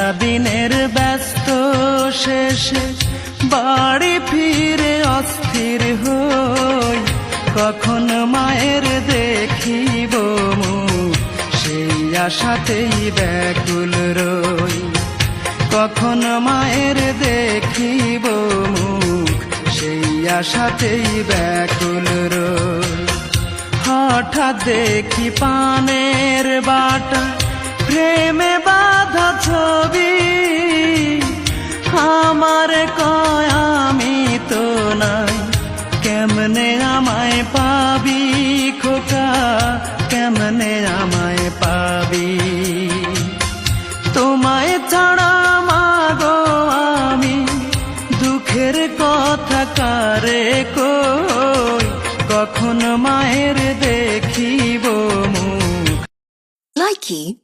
সারাদিনের ব্যস্ত শেষে বাড়ি ফিরে অস্থির হই, কখন মায়ের দেখিব মুখ সেই আশাতেই ব্যাকুল রই। কখন মায়ের দেখিব মুখ সেই আশাতেই ব্যাকুল রই। হঠাৎ দেখি পানের বাটা প্রেমে বাঁধা ছবি, আমার কয় আমি তো নাই, কেমনে আমায় পাবি খোকা, কেমনে আমায় পাবি। তোমায় ছাড়া মাগো আমি দুঃখের কথা কারে কই, কখন মায়ের দেখিব মুখ। Likey